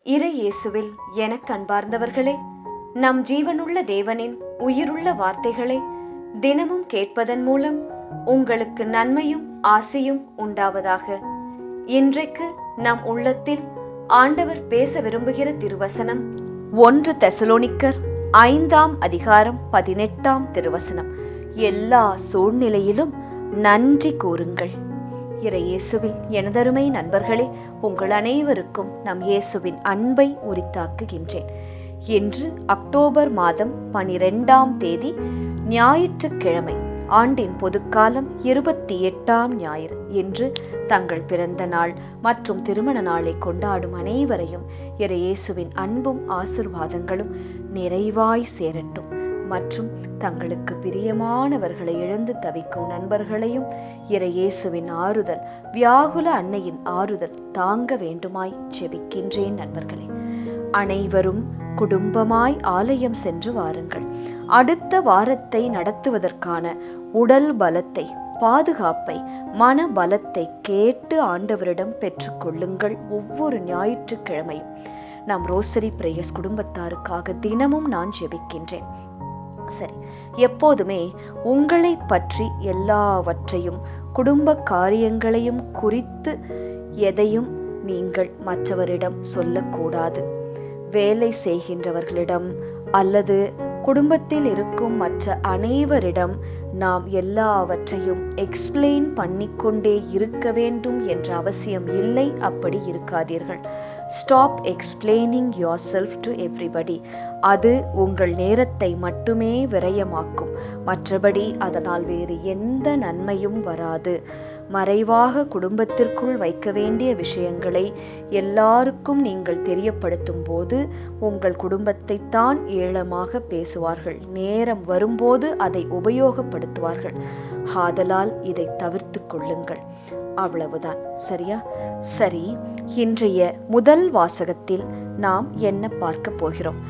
இறை இயேசுவில் எனக்கு அன்பார்ந்தவர்களே, நம் ஜீவனுள்ள தேவனின் உயிருள்ள வார்த்தைகளை தினமும் கேட்பதன் மூலம் உங்களுக்கு நன்மையும் ஆசையும் உண்டாவதாக. இன்றைக்கு நம் உள்ளத்தில் ஆண்டவர் பேச விரும்புகிற திருவசனம் 1 தெசலோனிக்கர் 5ஆம் அதிகாரம் 18ஆம் திருவசனம். எல்லா சூழ்நிலையிலும் நன்றி கூறுங்கள். இறை இயேசுவில் எனதருமை நண்பர்களே, உங்கள் அனைவருக்கும் நம் இயேசுவின் அன்பை உரித்தாக்குகின்றேன். இன்று அக்டோபர் மாதம் 12ஆம் தேதி ஞாயிற்றுக்கிழமை, ஆண்டின் பொதுக்காலம் 28ஆம் ஞாயிறு. இன்று தங்கள் பிறந்த நாள் மற்றும் திருமண நாளை கொண்டாடும் அனைவரையும் இறை இயேசுவின் அன்பும் ஆசீர்வாதங்களும் நிறைவாய் சேரட்டும். மற்றும் தங்களுக்கு பிரியமானவர்களை இழந்து தவிக்கும் நண்பர்களையும் இறை இயேசுவின் ஆறுதல், வியாகுல அன்னையின் ஆறுதல் தாங்க வேண்டுமாய் ஜெபிக்கின்றேன். நண்பர்களே, அனைவரும் குடும்பமாய் ஆலயம் சென்று வாருங்கள். அடுத்த வாரத்தை நடத்துவதற்கான உடல் பலத்தை, பாதுகாப்பை, மன பலத்தை கேட்டு ஆண்டவரிடம் பெற்றுக்கொள்ளுங்கள். ஒவ்வொரு ஞாயிற்றுக்கிழமையும் நம் ரோசரி பிரேயர்ஸ் குடும்பத்தாருக்காக தினமும் நான் ஜெபிக்கின்றேன். சரி, எப்போதுமே உங்களை பற்றி எல்லாவற்றையும், குடும்ப காரியங்களையும் குறித்து எதையும் நீங்கள் மற்றவரிடம் சொல்லக்கூடாது. வேலை செய்கின்றவர்களிடம் அல்லது குடும்பத்தில் இருக்கும் மற்ற அனைவரிடம் நாம் எல்லாவற்றையும் எக்ஸ்பிளைன் பண்ணிக்கொண்டே இருக்க வேண்டும் என்ற அவசியம் இல்லை. அப்படி இருக்காதீர்கள். Stop explaining yourself to everybody. அது உங்கள் நேரத்தை மட்டுமே விரயமாக்கும். மற்றபடி அதனால் வேறு எந்த நன்மையும் வராது. மறைவாக குடும்பத்திற்குள் வைக்க வேண்டிய விஷயங்களை எல்லாருக்கும் நீங்கள் தெரியப்படுத்தும் போது உங்கள் குடும்பத்தை தான் ஏளனமாக பேசுவார்கள். நேரம் வரும்போது அதை உபயோகப்படுத்துவார்கள். ஆதலால் இதை தவிர்த்து கொள்ளுங்கள். அவ்வளவுதான். சரியா? சரி, இன்றைய முதல் வாசகத்தில் நாம் என்ன பார்க்க போகிறோம்?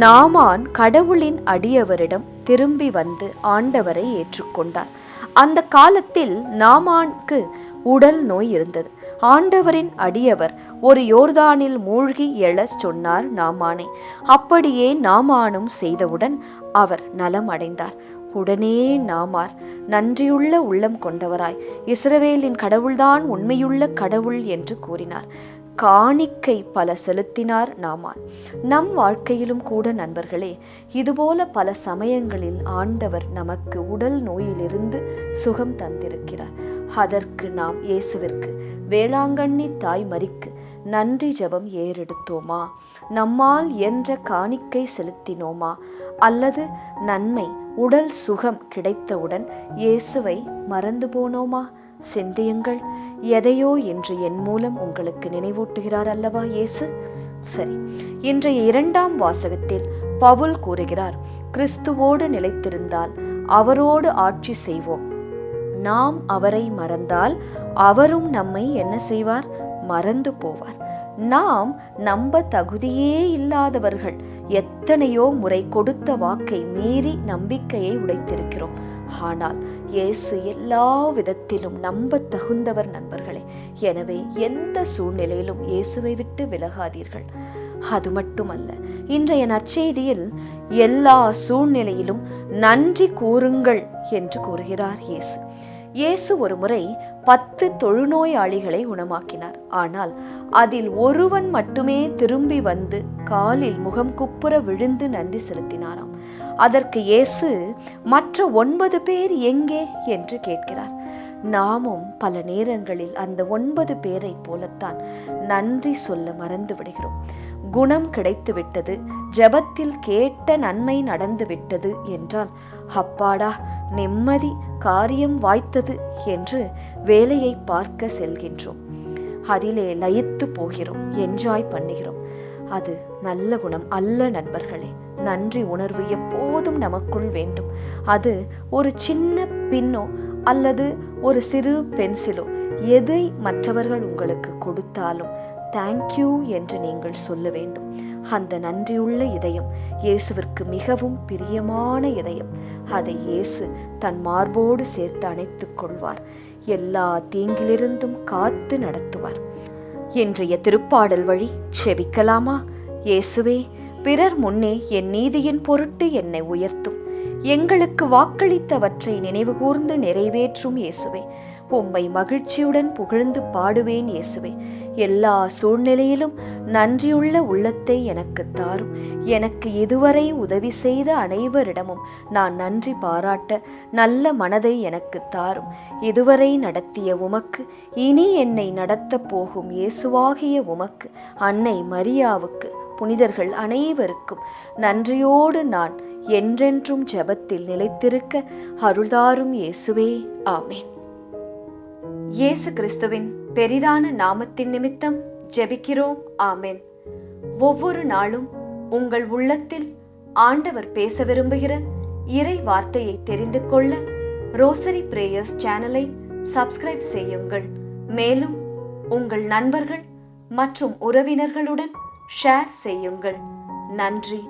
நாமான் கடவுளின் அடியவரிடம் திரும்பி வந்து ஆண்டவரை ஏற்றுக்கொண்டார். அந்த காலத்தில் நாமானுக்கு உடல் நோய் இருந்தது. ஆண்டவரின் அடியவர் ஒரு யோர்தானில் மூழ்கி எழச் சொன்னார் நாமானை. அப்படியே நாமானும் செய்தவுடன் அவர் நலம் அடைந்தார். உடனே நாமார் நன்றியுள்ள உள்ளம் கொண்டவராய் இஸ்ரவேலின் கடவுள்தான் உண்மையுள்ள கடவுள் என்று கூறினார். காணிக்கை பல செலுத்தினார் நாமான். நம் வாழ்க்கையிலும் கூட நண்பர்களே, இதுபோல பல சமயங்களில் ஆண்டவர் நமக்கு உடல் நோயிலிருந்து சுகம் தந்திருக்கிறார். அதற்கு நாம் இயேசுவிற்கு, வேளாங்கண்ணி தாய் மரிக்கு நன்றி ஜெபம் ஏறெடுத்தோமா? நம்மால் என்ற காணிக்கை செலுத்தினோமா? அல்லது நன்மை, உடல் சுகம் கிடைத்தவுடன் இயேசுவை மறந்து போனோமா? சிந்தியுங்கள். எதையோ என்று என் மூலம் உங்களுக்கு நினைவூட்டுகிறார் அல்லவா இயேசு? சரி, இன்றைய 2ஆம் வாசகத்தில் பவுல் கூறுகிறார், கிறிஸ்துவோடு நிலைத்திருந்தால் அவரோடு ஆட்சி செய்வோம். நாம் அவரை மறந்தால் அவரும் நம்மை என்ன செய்வார்? மறந்து போவார். நாம் நம்ப தகுதியே இல்லாதவர்கள். எத்தனையோ முறை கொடுத்த வாக்கை மீறி நம்பிக்கையை உடைத்திருக்கிறோம். ஆனால் இயேசு எல்லா விதத்திலும் நம்ப தகுந்தவர் நண்பர்களே. எனவே எந்த சூழ்நிலையிலும் இயேசுவை விட்டு விலகாதீர்கள். அது மட்டுமல்ல, இன்றைய நற்செய்தியில் எல்லா சூழ்நிலையிலும் நன்றி கூறுங்கள் என்று கூறுகிறார் இயேசு. இயேசு ஒரு முறை 10 தொழுநோயாளிகளை குணமாக்கினார். ஆனால் அதில் ஒருவன் மட்டுமே திரும்பி வந்து காலில் முகம் குப்புற விழுந்து நன்றி செலுத்தினாராம். அதற்கு இயேசு, மற்ற 9 பேர் எங்கே என்று கேட்கிறார். நாமும் பல நேரங்களில் அந்த 9 பேரை போலத்தான் நன்றி சொல்ல மறந்து விடுகிறோம். குணம் கிடைத்து விட்டது, ஜெபத்தில் கேட்ட நன்மை நடந்து விட்டது என்றால் அப்பாடா நிம்மதி, காரியம் வாய்த்தது என்று வேலையை பார்க்க செல்கின்றோம். அதிலே லயித்து போகிறோம், என்ஜாய் பண்ணுகிறோம். அது நல்ல குணம் அல்ல நண்பர்களே. நன்றி உணர்வு எப்போதும் நமக்குள் வேண்டும். அது ஒரு சின்ன பின்னோ அல்லது ஒரு சிறு பென்சிலோ, எதை மற்றவர்கள் உங்களுக்கு கொடுத்தாலும் தேங்க்யூ என்று நீங்கள் சொல்ல வேண்டும். அந்த நன்றியுள்ள இதயம் இயேசுவிற்கு மிகவும் பிரியமான இதயம். அதை இயேசு தன் மார்போடு சேர்த்து அணைத்துக் கொள்வார். எல்லா தீங்கிலிருந்தும் காத்து நடத்துவார். இன்றைய திருப்பாடல் வழி செபிக்கலாமா? இயேசுவே, பிறர் முன்னே என் நீதியின் பொருட்டு என்னை உயர்த்தும். எங்களுக்கு வாக்களித்தவற்றை நினைவுகூர்ந்து நிறைவேற்றும் இயேசுவே. உம்மை மகிழ்ச்சியுடன் புகழ்ந்து பாடுவேன் இயேசுவே. எல்லா சூழ்நிலையிலும் நன்றியுள்ள உள்ளத்தை எனக்கு தாரும். எனக்கு இதுவரை உதவி செய்த அனைவரிடமும் நான் நன்றி பாராட்ட நல்ல மனதை எனக்கு தாரும். இதுவரை நடத்திய உமக்கு, இனி என்னை நடத்தப் போகும் இயேசுவாகிய உமக்கு, அன்னை மரியாவுக்கு, புனிதர்கள் அனைவருக்கும் நன்றியோடு நான் என்றென்றும் ஜெபத்தில் நிலைத்திருக்க அருள்தாரும் இயேசுவே. ஆமேன். இயேசு கிறிஸ்துவின் பெரிதான நாமத்தின் நிமித்தம் ஜெபிக்கிறோம். ஆமேன். ஒவ்வொரு நாளும் உங்கள் உள்ளத்தில் ஆண்டவர் பேச விரும்புகிற இறை வார்த்தையை தெரிந்து கொள்ள ரோசரி பிரேயர்ஸ் சேனலை சப்ஸ்கிரைப் செய்யுங்கள். மேலும் உங்கள் நண்பர்கள் மற்றும் உறவினர்களுடன் ஷேர் செய்யுங்கள். நன்றி.